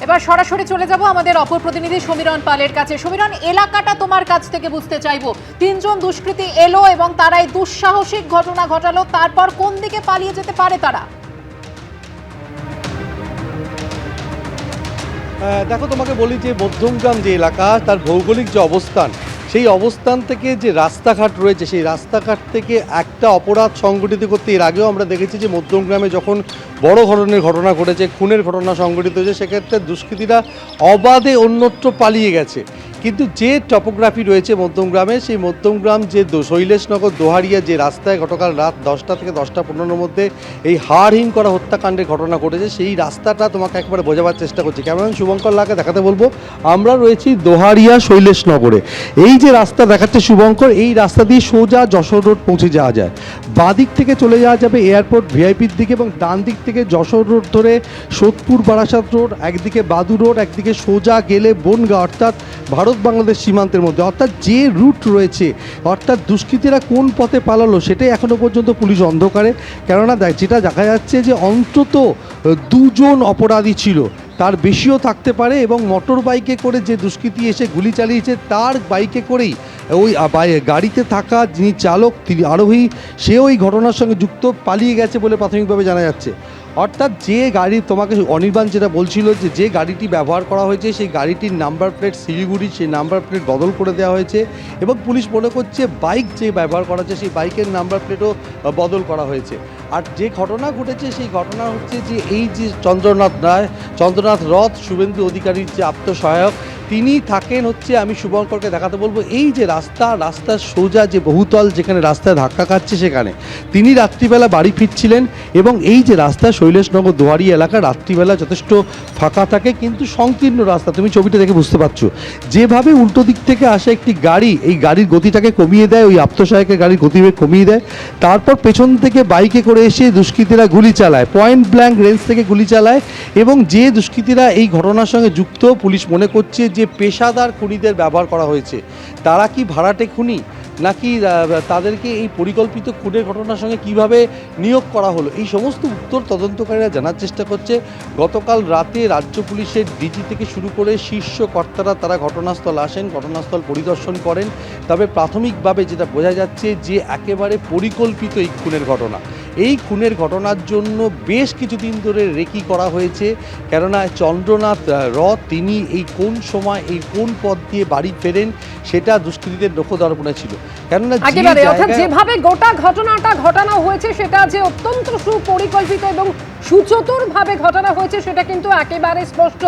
এবার সরাসরি চলে যাব আমাদের অপর প্রতিনিধি সমীরণ পালের কাছে। সমীরণ, এলাকাটা তোমার কাছ থেকে বুঝতে চাইবো। তিনজন দুষ্কৃতী এলো এবং তারাই দুঃসাহসিক ঘটনা ঘটালো, তারপর কোন দিকে পালিয়ে যেতে পারে তারা? দেখো, তোমাকে বলি যে মধ্যমগ্রাম যে এলাকা, তার ভৌগোলিক যে অবস্থান, সেই অবস্থান থেকে যে রাস্তাঘাট রয়েছে, সেই রাস্তাঘাট থেকে একটা অপরাধ সংগঠিত করতে এর আগেও আমরা দেখেছি যে মধ্যমগ্রামে যখন বড় ধরনের ঘটনা ঘটেছে, খুনের ঘটনা সংগঠিত হয়েছে, সেক্ষেত্রে দুষ্কৃতীরা অবাধে অন্যত্র পালিয়ে গেছে। কিন্তু যে টপোগ্রাফি রয়েছে মধ্যমগ্রামে, সেই মধ্যমগ্রাম যে শৈলেশনগর দোহারিয়া যে রাস্তায় গতকাল রাত 10টা থেকে 10টা 15-র মধ্যে এই হাড়হীন করা হত্যাকাণ্ডের ঘটনা ঘটেছে, সেই রাস্তাটা তোমাকে একবারে বোঝাবার চেষ্টা করছি। কেমন শুভঙ্কর লাকে দেখাতে বলবো। আমরা রয়েছি দোহারিয়া শৈলেশনগরে। এই যে রাস্তা দেখাচ্ছে শুভঙ্কর, এই রাস্তা দিয়ে সোজা যশোর রোড পৌঁছে যাওয়া যায়। বাদিক থেকে চলে যাওয়া যাবে এয়ারপোর্ট ভিআইপির দিকে, এবং ডান দিক থেকে যশোর রোড ধরে সোদপুর বারাসাত রোড, একদিকে বাদু রোড, একদিকে সোজা গেলে বনগাঁ, অর্থাৎ ভারত বাংলাদেশ সীমান্তের মধ্যে। অর্থাৎ যে রুট রয়েছে, অর্থাৎ দুষ্কৃতীরা কোন পথে পালালো সেটাই এখনও পর্যন্ত পুলিশ অন্ধকারে। কেননা যেটা দেখা যাচ্ছে যে অন্তত দুজন অপরাধী ছিল, তার বেশিও থাকতে পারে, এবং মোটর বাইকে করে যে দুষ্কৃতী এসে গুলি চালিয়েছে তার বাইকে করেই ওই গাড়িতে থাকা যিনি চালক, তিনি আরোহী, সেও ওই ঘটনার সঙ্গে যুক্ত, পালিয়ে গেছে বলে প্রাথমিকভাবে জানা যাচ্ছে। অর্থাৎ যে গাড়ি, তোমাকে অনির্বাণ যেটা বলছিল যে গাড়িটি ব্যবহার করা হয়েছে, সেই গাড়িটির নাম্বার প্লেট শিলিগুড়ি, সেই নাম্বার প্লেট বদল করে দেওয়া হয়েছে, এবং পুলিশ মনে করছে বাইক যে ব্যবহার করা হচ্ছে সেই বাইকের নাম্বার প্লেটও বদল করা হয়েছে। আর যে ঘটনা ঘটেছে সেই ঘটনা হচ্ছে যে এই যে চন্দ্রনাথ রথ, শুভেন্দু অধিকারীর যে আত্মসহায়ক, তিনি থাকেন হচ্ছে, আমি শুভঙ্করকে দেখাতে বলবো, এই যে রাস্তার সোজা যে বহুতল যেখানে রাস্তায় ধাক্কা খাচ্ছে, সেখানে তিনি রাত্রিবেলা বাড়ি ফিরছিলেন। এবং এই যে রাস্তা শৈলেশনগর দোহারি এলাকা, রাত্রিবেলা যথেষ্ট ফাঁকা থাকে, কিন্তু সংকীর্ণ রাস্তা, তুমি ছবিটা দেখে বুঝতে পারছো। যেভাবে উল্টো দিক থেকে আসে একটি গাড়ি, এই গাড়ির গতিটাকে কমিয়ে দেয়, ওই আত্মসহায়কের গাড়ির গতিবেগ কমিয়ে দেয়, তারপর পেছন থেকে বাইকে করে এসে দুষ্কৃতীরা গুলি চালায়, পয়েন্ট ব্ল্যাঙ্ক রেঞ্জ থেকে গুলি চালায়। এবং যে দুষ্কৃতীরা এই ঘটনার সঙ্গে যুক্ত, পুলিশ মনে করছে যে পেশাদার খুনিদের ব্যবহার করা হয়েছে। তারা কি ভাড়াটে খুনি, নাকি তাদেরকে এই পরিকল্পিত খুনের ঘটনার সঙ্গে কিভাবে নিয়োগ করা হলো, এই সমস্ত উত্তর তদন্তকারীরা জানার চেষ্টা করছে। গতকাল রাতে রাজ্য পুলিশের ডিজি থেকে শুরু করে শীর্ষ কর্তারা তারা ঘটনাস্থল আসেন, ঘটনাস্থল পরিদর্শন করেন। তবে প্রাথমিকভাবে যেটা বোঝা যাচ্ছে যে একেবারে পরিকল্পিত এই খুনের ঘটনা। এই খুনের ঘটনার জন্য বেশ কিছুদিন ধরে রেকি করা হয়েছে, কেননা চন্দ্রনাথ রথ তিনি এই কোন সময় এই কোন পথ দিয়ে বাড়ি ফেরেন সেটা দুষ্কৃতীদের নখদর্পণে ছিল। কেননা যেভাবে গোটা ঘটনাটা ঘটানো হয়েছে সেটা যে অত্যন্ত সুপরিকল্পিত এবং সুচতুরভাবে ঘটনা হয়েছে সেটা কিন্তু একেবারে স্পষ্ট।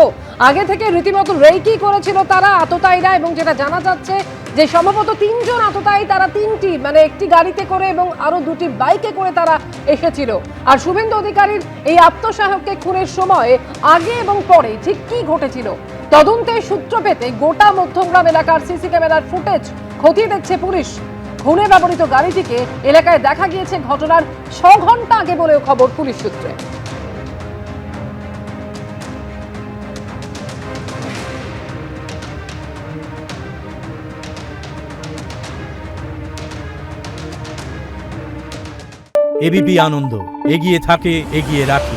আগে থেকে রীতিমতো রেকি করেছিল তারা আততায়ীরা, এবং যেটা জানা যাচ্ছে যে সম্ভবত তিনজন আততায়ী, তারা তিনটি একটি গাড়িতে করে এবং আরো দুটি বাইকে করে তারা এসেছিল। আর শুভেন্দু অধিকারীর এই আত্মসহায়ককে খুনের সময় আগে এবং পরে ঠিক কি ঘটেছিল, তদন্তের সূত্র পেতে গোটা মধ্যমগ্রাম এলাকার সিসি ক্যামেরার ফুটেজ খতিয়ে দেখছে পুলিশ। খুনে ব্যবহৃত গাড়িটিকে এলাকায় দেখা গিয়েছে ঘটনার 6 ঘন্টা আগে বলেও খবর পুলিশ সূত্রে। এবিপি আনন্দ, এগিয়ে থাকে, এগিয়ে রাখে।